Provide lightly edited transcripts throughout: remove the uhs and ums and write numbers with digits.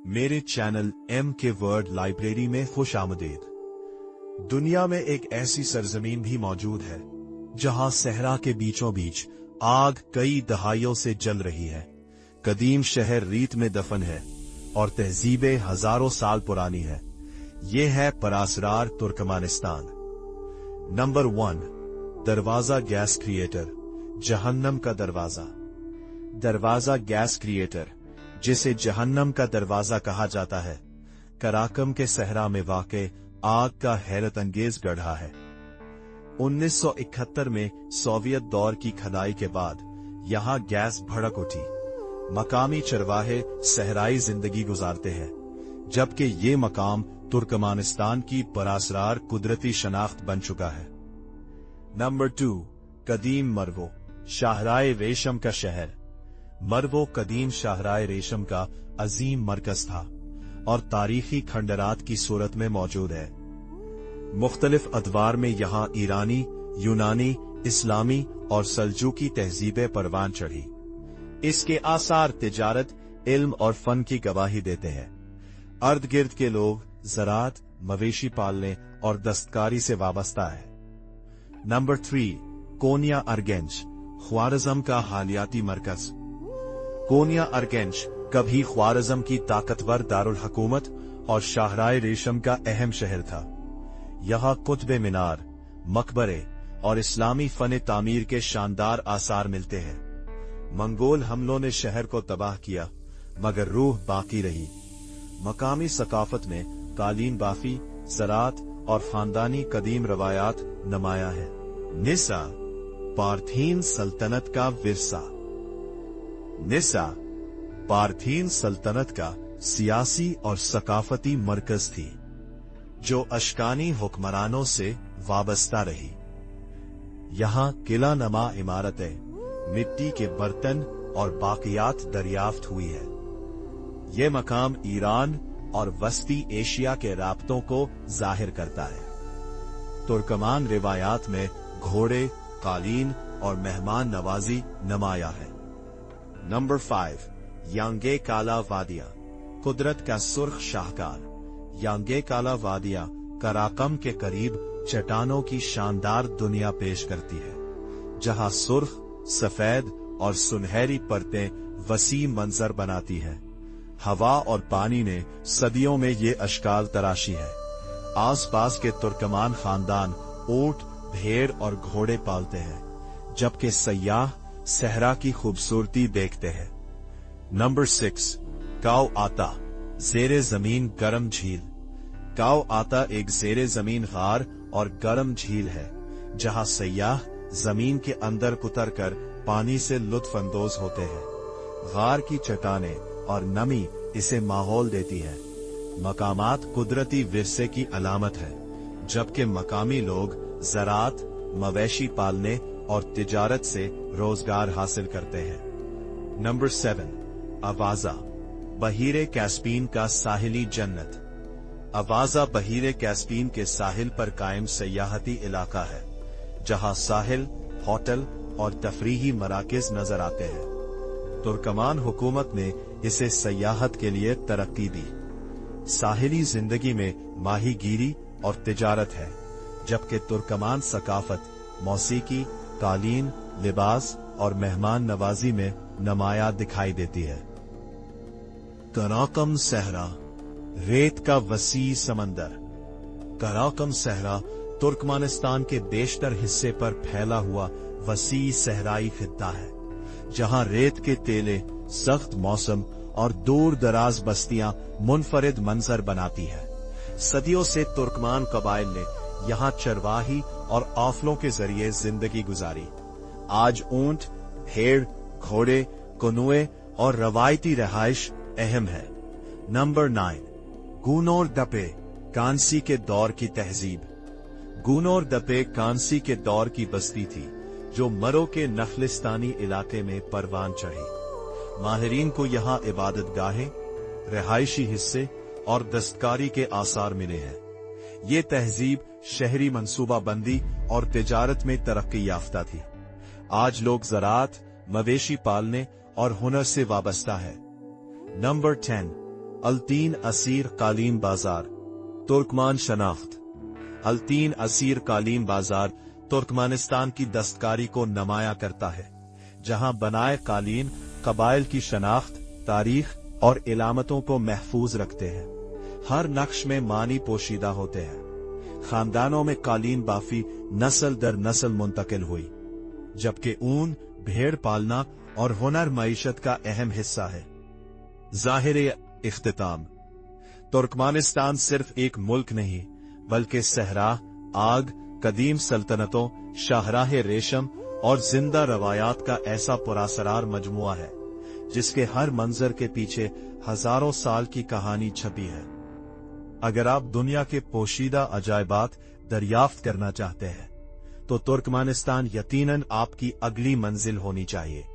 मेरे channel M के word library में खुश आमदीद। दुनिया में एक ऐसी सरजमीन भी मौजूद है जहां सहरा के बीचों बीच आग कई दहाइयों से जल रही है। कदीम शहर रीत में दफन है और तहजीबें हजारों साल पुरानी है। ये है परासरार तुर्कमानिस्तान। नंबर 1, दरवाजा गैस क्रिएटर, जहन्नम का दरवाजा। दरवाजा गैस क्रिएटर, जिसे जहन्नम का दरवाजा कहा जाता है, कराकम के सहरा में वाक़े आग का हैरत अंगेज गड्ढा है। 1971 में सोवियत दौर की खदाई के बाद यहां गैस भड़क उठी। मकामी चरवाहे सहराई जिंदगी गुजारते हैं, जबकि ये मकाम तुर्कमानिस्तान की परासरार कुदरती शनाख्त बन चुका है। नंबर 2, कदीम मरवो, शाहराए रेशम का शहर। मरवो कदीम शाहराए रेशम का अजीम मरकज था और तारीखी खंडरात की सूरत में मौजूद है। मुख्तलिफ अदवार में यहां ईरानी, यूनानी, इस्लामी और सल्जूकी तहजीबें परवान चढ़ी। इसके आसार तिजारत, इल्म और फन की गवाही देते हैं। अर्द गिर्द के लोग ज़राअत, मवेशी पालने और दस्तकारी से वाबस्ता है। नंबर 3, कोनिया अरगेंज, ख्वारज़म का हालियाती मरकज। कोनिया अरगेंज कभी ख्वारज़म की ताकतवर दारुल हुकूमत और शाहराए रेशम का अहम शहर था। यहां कुतुब मीनार, मकबरे और इस्लामी फन तामीर के शानदार आसार मिलते हैं। मंगोल हमलों ने शहर को तबाह किया, मगर रूह बाकी रही। मकामी सकाफत में कालीन बाफी, ज़राअत और खानदानी कदीम रवायात नमाया है। निसा, पार्थीन सल्तनत का विरसा। निसा पार्थीन सल्तनत का सियासी और सकाफती मरकज थी, जो अशकानी हुक्मरानों से वाबस्ता रही। यहां किला नमा इमारतें, मिट्टी के बर्तन और बाकियात दरियाफ्त हुई है। ये मकाम ईरान और वस्ती एशिया के राब्तों को जाहिर करता है। तुर्कमान रिवायात में घोड़े, कालीन और मेहमान नवाजी नमाया है। नंबर 5, यांगे काला वादिया, कुदरत का सुर्ख शाहकार। यांगे काला वादिया कराकम के करीब चट्टानों की शानदार दुनिया पेश करती है, जहां सुर्ख, सफेद और सुनहरी परतें वसीम मंजर बनाती है। हवा और पानी ने सदियों में ये अशकाल तराशी है। आसपास के तुर्कमान खानदान ऊंट, भेड़ और घोड़े पालते हैं, जबकि सयाह सहरा की खूबसूरती देखते हैं। नंबर 6, काव आता, ज़ेरे जमीन गरम झील। काव आता एक ज़ेरे जमीन गार और गरम झील है, जहां सयाह जमीन के अंदर उतरकर पानी से लुत्फ अंदोज होते हैं। गार की चट्टानें और नमी इसे माहौल देती है। मकामात कुदरती विरसे की अलामत है, जबकि मकामी लोग ज़राअत, मवेशी पालने और तिजारत से रोजगार हासिल करते हैं। नंबर 7, अवाजा, बहीरे कैस्पीन का साहिली जन्नत। अवाजा बहीरे कैस्पीन के साहिल पर कायम सयाहती इलाका है, जहां साहिल, होटल और तफरीही मराकज नजर आते हैं। तुर्कमान हुकूमत ने इसे सयाहत के लिए तरक्की दी। साहिली जिंदगी में माहीगीरी और तिजारत है, जबकि तुर्कमान सकाफत मौसीकी, कालीन, लिबास और मेहमान नवाजी में नमाया दिखाई देती है। कराकम सहरा, रेत का वसी समंदर। कराकम सहरा तुर्कमानिस्तान के बेशतर हिस्से पर फैला हुआ वसी सहराई खित्ता है, जहां रेत के टेले, सख्त मौसम और दूर दराज बस्तियां मुनफरिद मंजर बनाती है। सदियों से तुर्कमान कबाइल ने यहां चरवाही और आफलों के जरिए जिंदगी गुजारी। आज ऊंट, भेड़, घोड़े, कनुए और रवायती रहाइश अहम है। नंबर 9, गुनोर दपे, कांसी के दौर की तहजीब। गुनोर दपे कांसी के दौर की बस्ती थी, जो मरो के नखलिस्तानी इलाके में परवान चढ़ी। माहिरीन को यहां इबादत गाहें, रहायशी हिस्से और दस्तकारी के आसार मिले हैं। ये तहजीब शहरी मंसूबाबंदी और तिजारत में तरक्की याफ्ता थी। आज लोग ज़राअत, मवेशी पालने और हुनर से वाबस्ता है। नंबर 10, अल्तीन असीर कालीन बाजार, तुर्कमान शनाख्त। अल्तीन असीर कालीन बाजार तुर्कमानिस्तान की दस्तकारी को नुमाया करता है, जहां बनाए कालीन कबाइल की शनाख्त, तारीख और इलामतों को महफूज रखते हैं। हर नक्श में मानी पोशीदा होते हैं। खानदानों में कालीन बाफी नस्ल दर नस्ल मुंतकिल हुई, जबकि ऊन, भेड़ पालना और हुनर मईशत का अहम हिस्सा है। ज़ाहिर-ए-इख्तिताम, तुर्कमानिस्तान सिर्फ एक मुल्क नहीं, बल्कि सहरा, आग, कदीम सल्तनतों, शाहराह रेशम और जिंदा रवायात का ऐसा पुरासरार मजमुआ है, जिसके हर मंजर के पीछे हजारों साल की कहानी छपी है। अगर आप दुनिया के पोशीदा अजायबात दरियाफ्त करना चाहते हैं, तो तुर्कमानिस्तान यकीनन आपकी अगली मंजिल होनी चाहिए।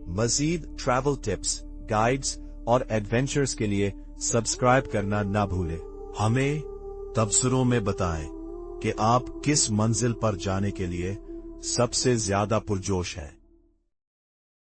मजीद ट्रैवल टिप्स, गाइड्स और एडवेंचर्स के लिए सब्सक्राइब करना ना भूलें। हमें तबसरों में बताएं कि आप किस मंजिल पर जाने के लिए सबसे ज्यादा पुरजोश हैं।